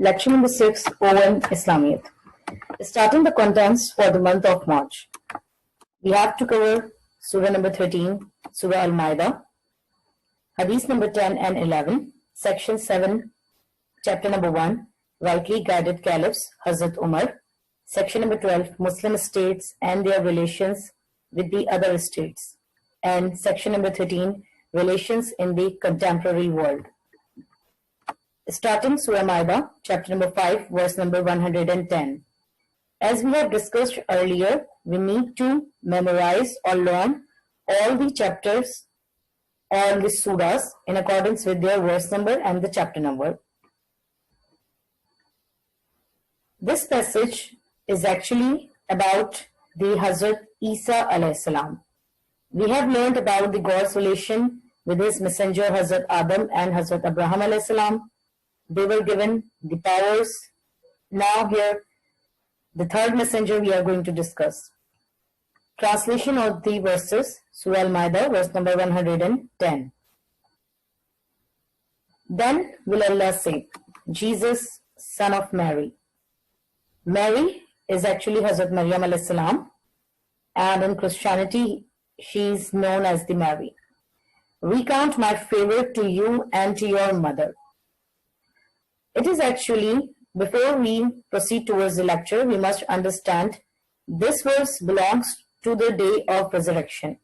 Lecture number 6, O1 Islamiyat. Starting the contents for the month of March. We have to cover Surah number 13, Surah Al-Ma'idah, Hadith number 10 and 11, Section 7, Chapter number 1, Rightly Guided Caliphs, Hazrat Umar, Section number 12, Muslim states and their relations with the other states, and Section number 13, Relations in the Contemporary World. Starting Surah Ma'idah, chapter number 5, verse number 110. As we have discussed earlier, we need to memorize or learn all the chapters or the surahs in accordance with their verse number and the chapter number. This passage is actually about the Hazrat Isa alayhi salam. We have learned about the God's relation with his messenger Hazrat Adam and Hazrat Abraham alayhi salam. They were given the powers. Now here, the third messenger we are going to discuss. Translation of the verses, Surah Al-Ma'idah, verse number 110. Then will Allah say, Jesus, son of Mary. Mary is actually Hazrat Maryam alayhi salam, and in Christianity, she is known as the Mary. Recount my favor to you and to your mother. It is actually, before we proceed towards the lecture, we must understand this verse belongs to the day of resurrection,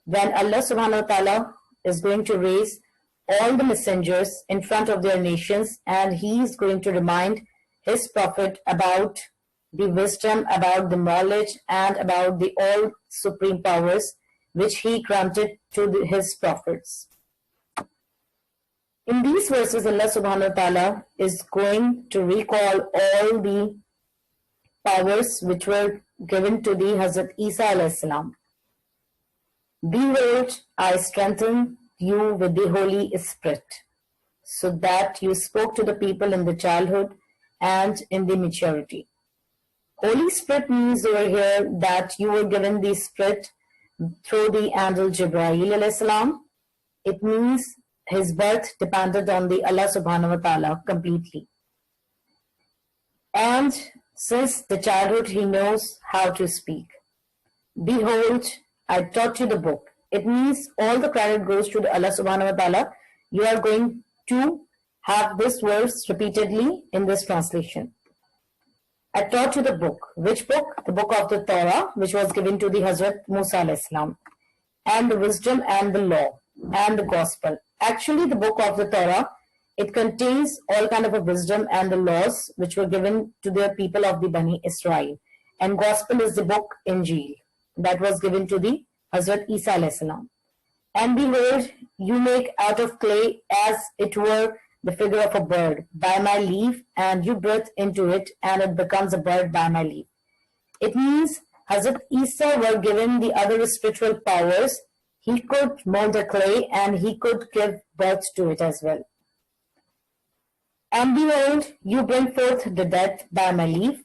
when Allah subhanahu wa ta'ala is going to raise all the messengers in front of their nations, and he is going to remind his prophet about the wisdom, about the knowledge, and about the all supreme powers which he granted to his prophets. In these verses, Allah subhanahu wa ta'ala is going to recall all the powers which were given to the Hazrat Isa alayhi salam. Behold, I strengthen you with the Holy Spirit, so that you spoke to the people in the childhood and in the maturity. Holy Spirit means over here that you were given the Spirit through the angel Jibreel alayhi salam. It means his birth depended on the Allah subhanahu wa ta'ala completely. And since the childhood he knows how to speak. Behold, I taught you the book. It means all the credit goes to the Allah subhanahu wa ta'ala. You are going to have this verse repeatedly in this translation. I taught you the book. Which book? The book of the Torah, which was given to the Hazrat Musa alayhi salam, and the wisdom and the law and the gospel. Actually, the book of the Torah, it contains all kind of a wisdom and the laws which were given to the people of the Bani Israel. And gospel is the book Injil that was given to the Hazrat Isa alayhi salam. And behold, you make out of clay as it were the figure of a bird by my leave, and you breathe into it, and it becomes a bird by my leave. It means Hazrat Isa were given the other spiritual powers. He could mold the clay and he could give birth to it as well. And behold, you bring forth the dead by my leave.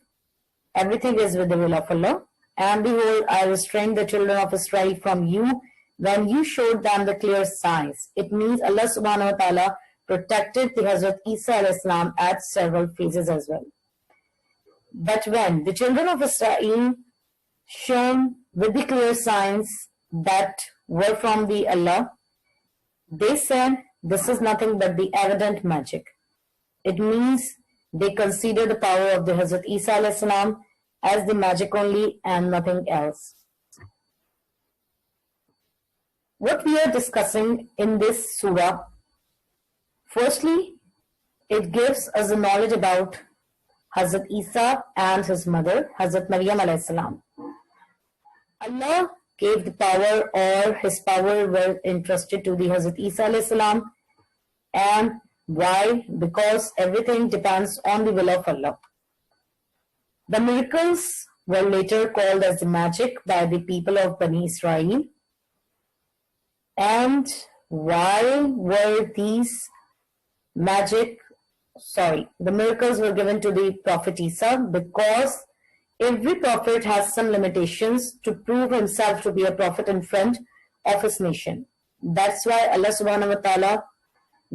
Everything is with the will of Allah. And behold, I restrained the children of Israel from you when you showed them the clear signs. It means Allah subhanahu wa ta'ala protected the Hazrat Isa alayhi salam at several phases as well. But when the children of Israel shown with the clear signs that were from the Allah, they said this is nothing but the evident magic. It means they consider the power of the Hazrat Isa alayhi salam as the magic only and nothing else. What we are discussing in this surah, firstly, it gives us a knowledge about Hazrat Isa and his mother, Hazrat Maryam alayhi salam. Allah gave the power, or his power were entrusted to the Hazrat Isa alayhi salam. And why? Because everything depends on the will of Allah. The miracles were later called as the magic by the people of Bani Israel. And why were these the miracles were given to the Prophet Isa? Because every prophet has some limitations to prove himself to be a prophet in front of his nation. That's why Allah subhanahu wa ta'ala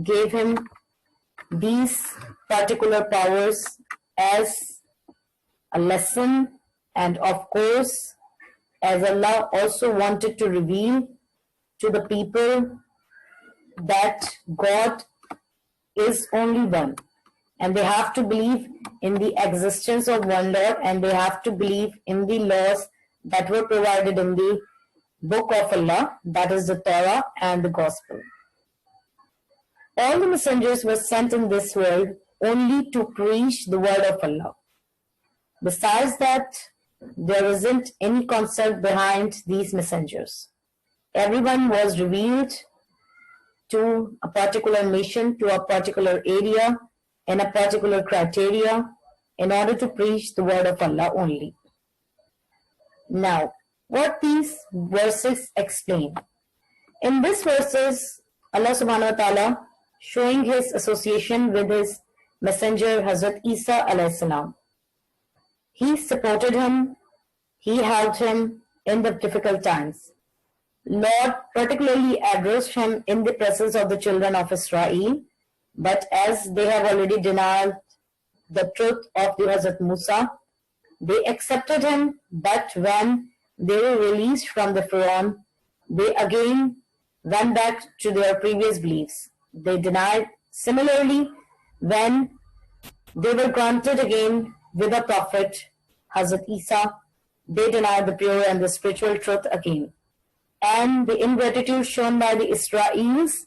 gave him these particular powers as a lesson, and of course, as Allah also wanted to reveal to the people that God is only one, and they have to believe in the existence of one Lord, and they have to believe in the laws that were provided in the book of Allah, that is the Torah and the Gospel. All the messengers were sent in this world only to preach the word of Allah. Besides that, there isn't any concept behind these messengers. Everyone was revealed to a particular nation, to a particular area, in a particular criteria, in order to preach the word of Allah only. Now, what these verses explain. In these verses, Allah subhanahu wa ta'ala showing his association with his messenger Hazrat Isa alayhi salam. He supported him, he helped him in the difficult times. Lord particularly addressed him in the presence of the children of Israel, but as they have already denied the truth of the Hazrat Musa, they accepted him, but when they were released from the Pharaoh, they again went back to their previous beliefs. They denied. Similarly, when they were granted again with a prophet, Hazrat Isa, they denied the pure and the spiritual truth again. And the ingratitude shown by the Israelis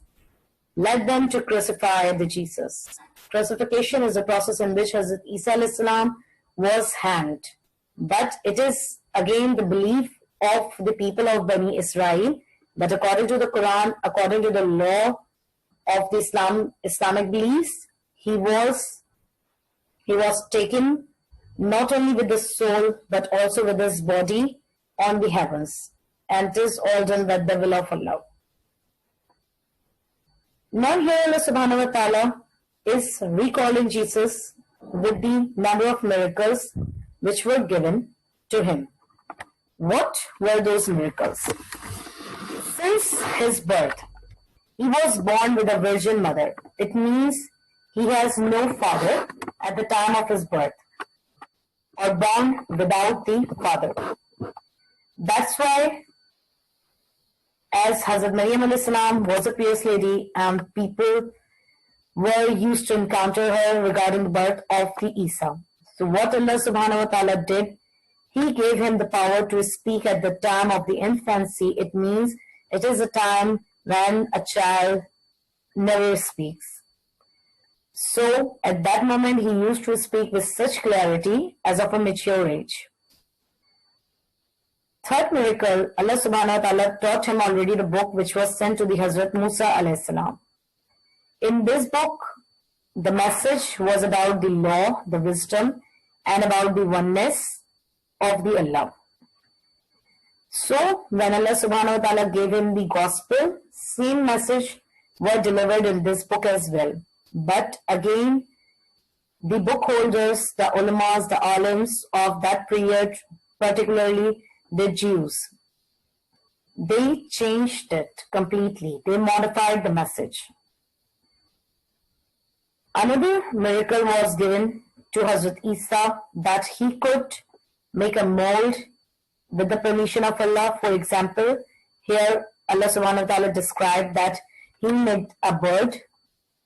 led them to crucify the Jesus. Crucifixion is a process in which Hazrat Isa alayhi salam was hanged. But it is again the belief of the people of Bani Israel that according to the Quran, according to the law of the Islamic beliefs, he was taken not only with the soul but also with his body on the heavens, and it is all done with the will of Allah. Now here Allah subhanahu wa ta'ala is recalling Jesus with the number of miracles which were given to him. What were those miracles? Since his birth, he was born with a virgin mother. It means he has no father at the time of his birth, or born without the father. That's why, as Hazrat Maryam alayhi salam was a pious lady and people were used to encounter her regarding the birth of the Isa. So what Allah subhanahu wa ta'ala did, he gave him the power to speak at the time of the infancy. It means it is a time when a child never speaks. So at that moment he used to speak with such clarity as of a mature age. Third miracle, Allah subhanahu wa ta'ala taught him already the book which was sent to the Hazrat Musa alayhi salam. In this book, the message was about the law, the wisdom, and about the oneness of the Allah. So when Allah subhanahu wa ta'ala gave him the gospel, same message were delivered in this book as well. But again, the book holders, the ulamas, the alims of that period, particularly the Jews, they changed it completely. They modified the message. Another miracle was given to Hazrat Isa, that he could make a mold with the permission of Allah. For example, here Allah subhanahu wa ta'ala described that he made a bird,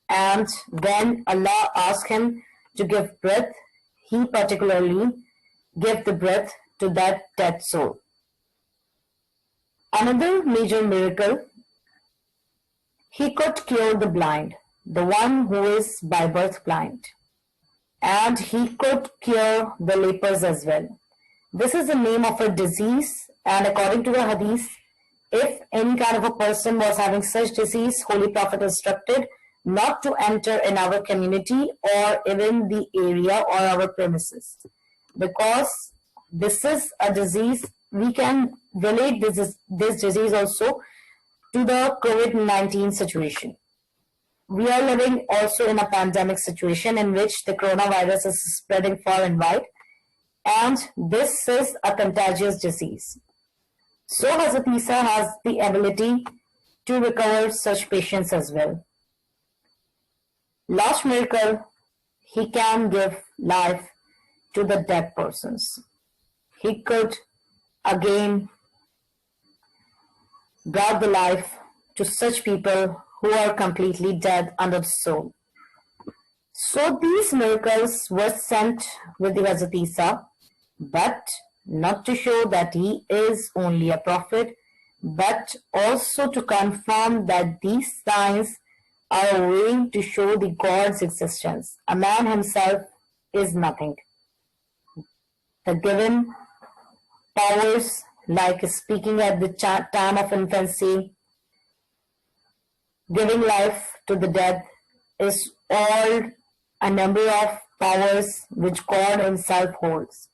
and when Allah asked him to give breath, he particularly gave the breath to that dead soul. Another major miracle, he could cure the blind, the one who is by birth blind, and he could cure the lepers as well. This is the name of a disease, and according to the hadith, if any kind of a person was having such disease, Holy Prophet instructed not to enter in our community or even the area or our premises, because this is a disease. We can relate this disease also to the COVID-19 situation. We are living also in a pandemic situation in which the coronavirus is spreading far and wide, and this is a contagious disease. So Hazrat Isa has the ability to recover such patients as well. Last miracle, He can give life to the dead persons. He could again brought the life to such people who are completely dead under the soul. So these miracles were sent with the Hazrat Isa, but not to show that he is only a prophet, but also to confirm that these signs are a way to show the God's existence. A man himself is nothing. The given powers like speaking at the time of infancy, giving life to the dead is all a number of powers which God himself holds.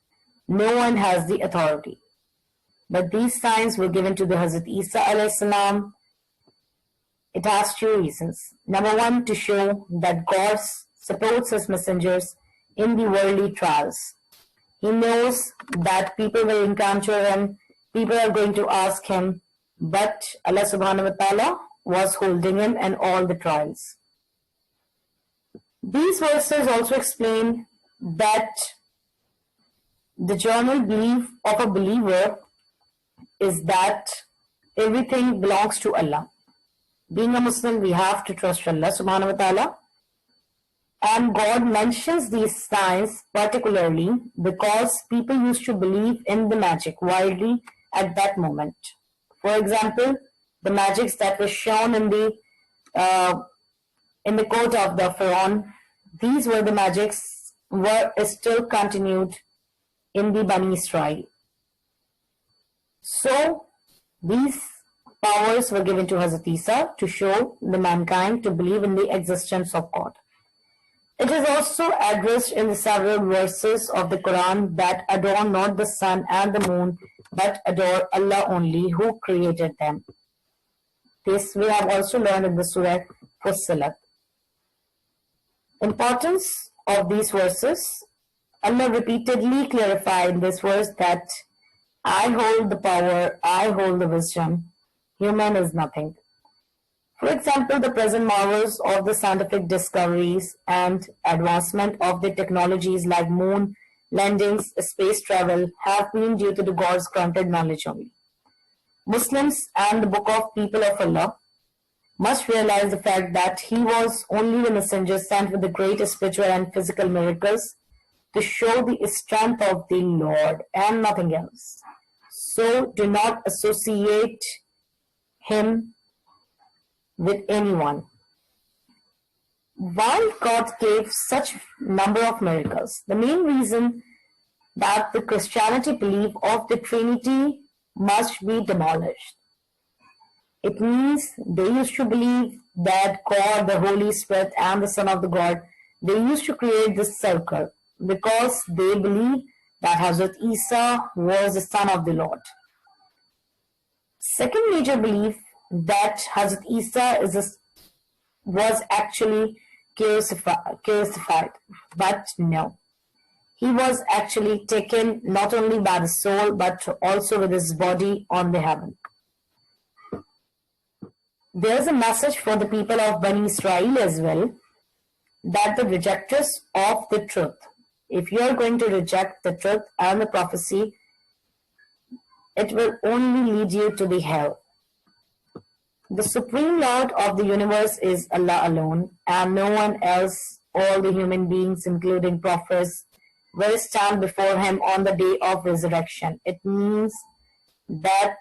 No one has the authority. But these signs were given to the Hazrat Isa alayhi salam. It has two reasons. Number one, to show that God supports his messengers in the worldly trials. He knows that people will encounter him, people are going to ask him, but Allah subhanahu wa ta'ala was holding him in all the trials. These verses also explain that the general belief of a believer is that everything belongs to Allah. Being a Muslim, we have to trust Allah subhanahu wa ta'ala. And God mentions these signs particularly because people used to believe in the magic widely at that moment. For example, the magics that were shown in the court of the Pharaoh, these were the magics were still continued in the Bani Israel. So these powers were given to Hazrat Isa to show the mankind to believe in the existence of God. It is also addressed in the several verses of the Quran that adore not the sun and the moon, but adore Allah only who created them. This we have also learned in the Surah Fussilat. Importance of these verses. Allah repeatedly clarified in this verse that I hold the power, I hold the wisdom, human is nothing. For example, the present marvels of the scientific discoveries and advancement of the technologies like moon landings, space travel have been due to the God's granted knowledge only. Muslims and the Book of People of Allah must realize the fact that he was only the messenger sent with the great spiritual and physical miracles to show the strength of the Lord and nothing else. So do not associate him with anyone. While God gave such number of miracles, the main reason that the Christianity belief of the Trinity must be demolished. It means they used to believe that God, the Holy Spirit, and the Son of the God, they used to create this circle because they believed that Hazrat Isa was the Son of the Lord. Second major belief that Hazrat Isa was actually crucified, but no. He was actually taken not only by the soul but also with his body on the heaven. There is a message for the people of Bani Israel as well, that the rejectors of the truth, if you are going to reject the truth and the prophecy, it will only lead you to the hell. The Supreme Lord of the universe is Allah alone, and no one else. All the human beings, including prophets, will stand before him on the day of resurrection. It means that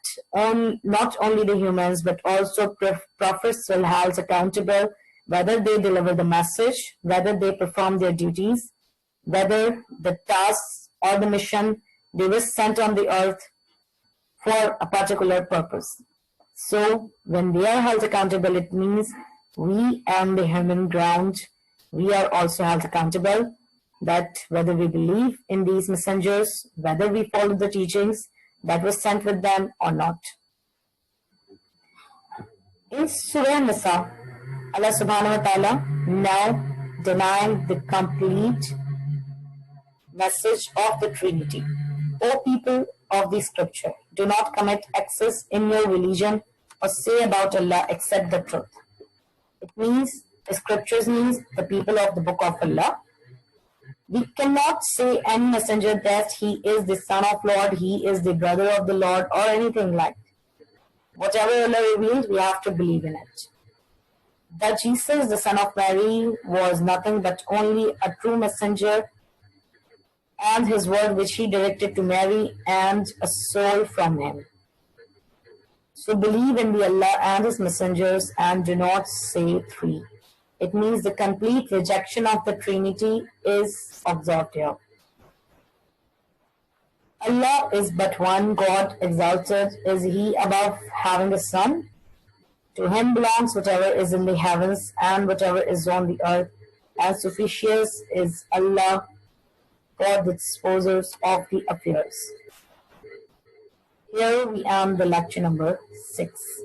not only the humans but also prophets will held accountable, whether they deliver the message, whether they perform their duties, whether the tasks or the mission they were sent on the earth for a particular purpose. So when they are held accountable, it means we and the human ground, we are also held accountable, that whether we believe in these messengers, whether we follow the teachings that were sent with them or not. In Surah Nisa, Allah subhanahu wa ta'ala now denying the complete message of the Trinity. O people of the scripture, do not commit excess in your religion or say about Allah except the truth. It means, the scriptures means the people of the book of Allah. We cannot say any messenger that he is the son of Lord, he is the brother of the Lord, or anything like that. Whatever Allah revealed, we have to believe in it. That Jesus, the son of Mary, was nothing but only a true messenger, and his word which he directed to Mary, and a soul from him. So believe in the Allah and his messengers and do not say three. It means the complete rejection of the Trinity is observed here. Allah is but one God, exalted is he above having a son. To him belongs whatever is in the heavens and whatever is on the earth, and sufficient is Allah, God the disposers of the affairs. Here we end the lecture number 6.